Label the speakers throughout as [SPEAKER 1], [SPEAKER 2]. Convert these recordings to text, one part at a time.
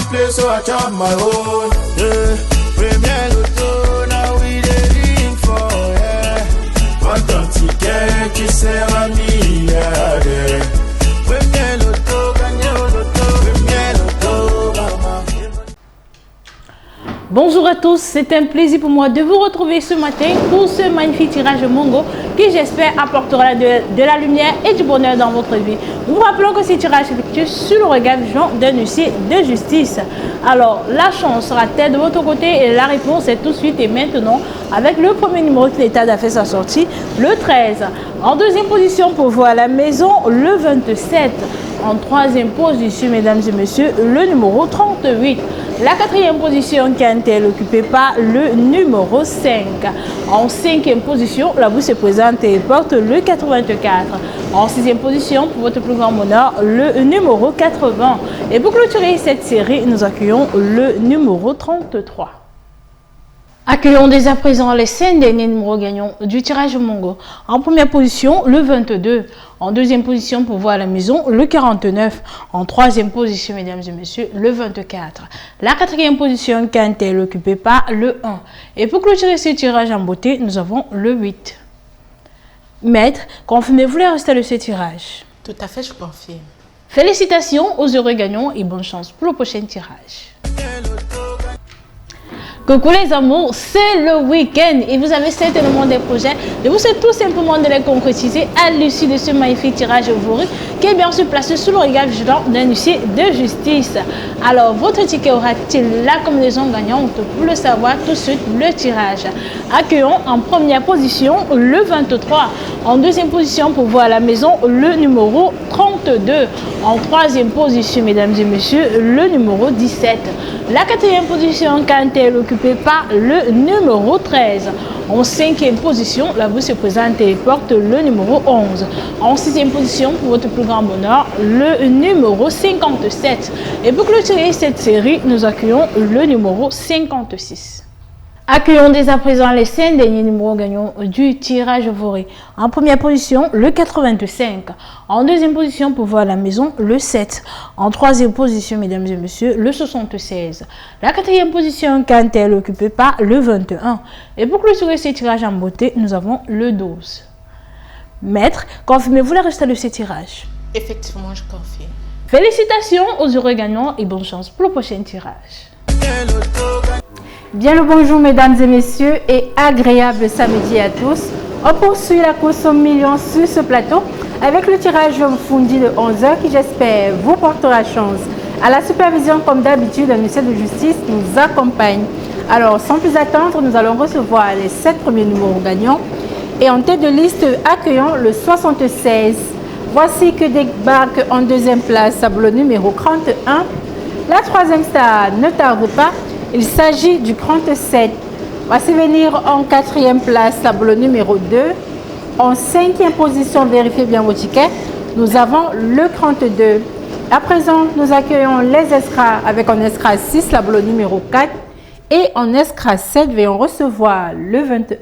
[SPEAKER 1] play, so I chop my own. Yeah. Premier Lotto, now we dey for, yeah. What don't ticket, qui sert à milliardaire. Premier Lotto, gagné au Lotto, Premier Lotto, maman.
[SPEAKER 2] Bonjour à tous, c'est un plaisir pour moi de vous retrouver ce matin pour ce magnifique tirage Mongo qui j'espère apportera de la lumière et du bonheur dans votre vie. Nous vous rappelons que ce tirage est effectué sur le regard d'un huissier de justice. Alors, la chance sera-t-elle de votre côté? Et la réponse est tout de suite et maintenant avec le premier numéro que l'État a fait sa sortie, le 13. En deuxième position pour voir à la maison, le 27. En troisième position, mesdames et messieurs, le numéro 38. La quatrième position qui a été occupée par le numéro 5. En cinquième position, la bourse se présente et porte le 84. En sixième position, pour votre plus grand bonheur, le numéro 80. Et pour clôturer cette série, nous accueillons le numéro 33. Accueillons dès à présent les 5 derniers numéros gagnants du tirage Mongo. En première position, le 22. En deuxième position, pour voir à la maison, le 49. En troisième position, mesdames et messieurs, le 24. La quatrième position qui a été occupée par le 1. Et pour clôturer ce tirage en beauté, nous avons le 8. Maître, confirmez-vous les résultats de ce tirage?
[SPEAKER 3] Tout à fait, je confirme.
[SPEAKER 2] Félicitations aux heureux gagnants et bonne chance pour le prochain tirage. Coucou les amours, c'est le week-end et vous avez certainement des projets. Je vous souhaite tout simplement de les concrétiser à l'issue de ce magnifique tirage euphorique qui est bien sûr placé sous le regard vigilant d'un huissier de justice. Alors, votre ticket aura-t-il la combinaison gagnante? Pour le savoir, tout de suite, le tirage. Accueillons en première position le 23. En deuxième position, pour voir à la maison, le numéro 32. En troisième position, mesdames et messieurs, le numéro 17. La quatrième position, quand elle est occupée par le numéro 13. En cinquième position, la bourse se présente et porte le numéro 11. En sixième position, pour votre plus grand bonheur, le numéro 57. Et pour clôturer cette série, nous accueillons le numéro 56. Accueillons dès à présent les 5 derniers numéros gagnants du tirage euphorique. En première position, le 85. En deuxième position, pour voir à la maison, le 7. En troisième position, mesdames et messieurs, le 76. La quatrième position, quand elle est occupée par le 21. Et pour clôturer ce tirage en beauté, nous avons le 12. Maître, confirmez-vous les résultats de ce tirage?
[SPEAKER 3] Effectivement, je confirme.
[SPEAKER 2] Félicitations aux heureux gagnants et bonne chance pour le prochain tirage.
[SPEAKER 4] Bien le bonjour mesdames et messieurs et agréable samedi à tous. On poursuit la course aux millions sur ce plateau avec le tirage fourni de 11h qui j'espère vous portera chance. À la supervision comme d'habitude, un huissier de justice nous accompagne. Alors sans plus attendre, nous allons recevoir les 7 premiers numéros gagnants. Et en tête de liste, accueillons le 76. Voici que débarque en deuxième place le numéro 31. La troisième star ne tarde pas. Il s'agit du 37. Voici venir en quatrième place le numéro 2. En cinquième position, vérifiez bien vos tickets, nous avons le 32. À présent, nous accueillons les escras avec en escras 6, le numéro 4. Et en escras 7, veuillons recevoir le 21.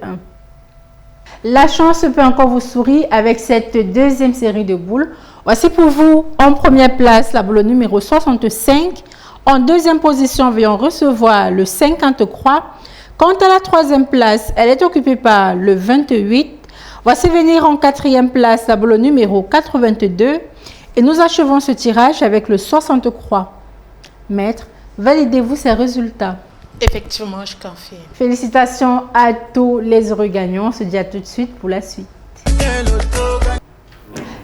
[SPEAKER 4] La chance peut encore vous sourire avec cette deuxième série de boules. Voici pour vous en première place le numéro 65. En deuxième position, veuillons recevoir le 53. Quant à la troisième place, elle est occupée par le 28. Voici venir en quatrième place le numéro 82. Et nous achevons ce tirage avec le 63. Maître, validez-vous ces résultats?
[SPEAKER 3] Effectivement, je confirme.
[SPEAKER 4] Félicitations à tous les heureux gagnants. On se dit à tout de suite pour la suite.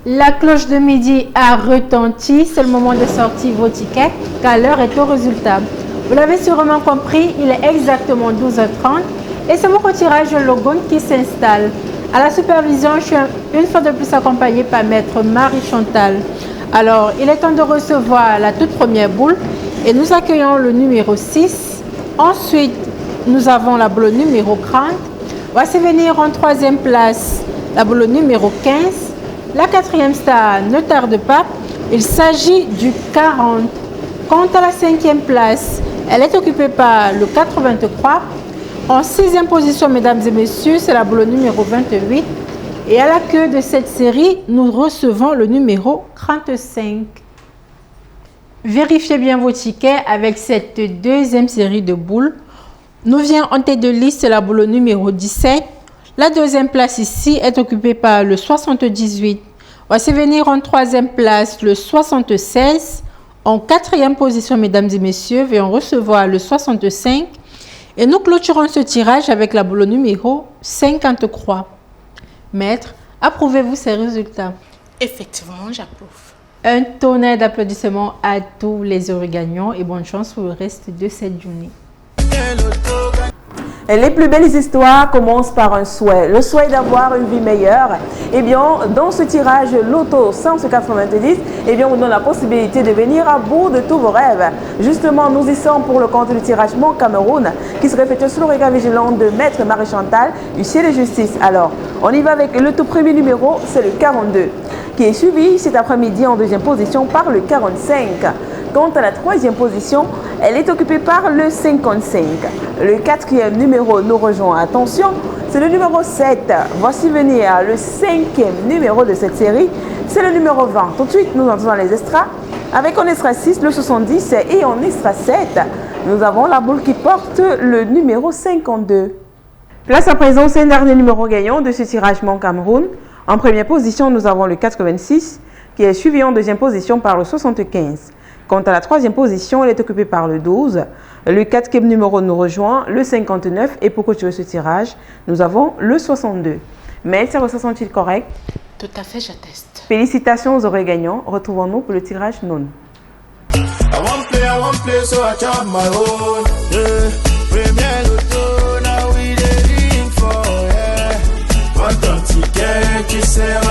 [SPEAKER 4] La cloche de midi a retenti, c'est le moment de sortir vos tickets car l'heure est au résultat. Vous l'avez sûrement compris, il est exactement 12h30 et c'est mon tirage Logon qui s'installe. À la supervision, je suis une fois de plus accompagnée par maître Marie-Chantal. Alors, il est temps de recevoir la toute première boule et nous accueillons le numéro 6. Ensuite, nous avons la boule numéro 30. Voici venir en troisième place la boule numéro 15. La quatrième star ne tarde pas, il s'agit du 40. Quant à la cinquième place, elle est occupée par le 83. En sixième position, mesdames et messieurs, c'est la boule numéro 28. Et à la queue de cette série, nous recevons le numéro 35. Vérifiez bien vos tickets avec cette deuxième série de boules. Nous vient en tête de liste la boule numéro 17. La deuxième place ici est occupée par le 78. Voici venir en troisième place le 76. En quatrième position, mesdames et messieurs, vient recevoir le 65. Et nous clôturons ce tirage avec la boule numéro 53. Maître, approuvez-vous ces résultats?
[SPEAKER 3] Effectivement, j'approuve.
[SPEAKER 4] Un tonnerre d'applaudissements à tous les heureux gagnants et bonne chance pour le reste de cette journée.
[SPEAKER 5] Et les plus belles histoires commencent par un souhait, le souhait d'avoir une vie meilleure. Eh bien, dans ce tirage Loto 190, eh bien, on donne la possibilité de venir à bout de tous vos rêves. Justement, nous y sommes pour le compte du tirage Mon Cameroun, qui serait effectué sous le regard vigilant de Maître Marie-Chantal, huissier de justice. Alors, on y va avec le tout premier numéro, c'est le 42, qui est suivi cet après-midi en deuxième position par le 45. Quant à la troisième position, elle est occupée par le 55. Le quatrième numéro nous rejoint. Attention, c'est le numéro 7. Voici venir le cinquième numéro de cette série. C'est le numéro 20. Tout de suite, nous entrons dans les extras. Avec en extra 6, le 70 et en extra 7, nous avons la boule qui porte le numéro 52. Place à présent, c'est le dernier numéro gagnant de ce tirage Mon Cameroun. En première position, nous avons le 86 qui est suivi en deuxième position par le 75. Quant à la troisième position, elle est occupée par le 12. Le quatrième numéro nous rejoint, le 59. Et pour clôturer ce tirage, nous avons le 62. Mais ça ressent-il correct?
[SPEAKER 3] Tout à fait, j'atteste.
[SPEAKER 5] Félicitations aux heureux gagnants. Retrouvons-nous pour le tirage non.
[SPEAKER 1] I want play, so I chop my own. Yeah. Premier Loto, now we dey in for, yeah. What don't you get, qui sert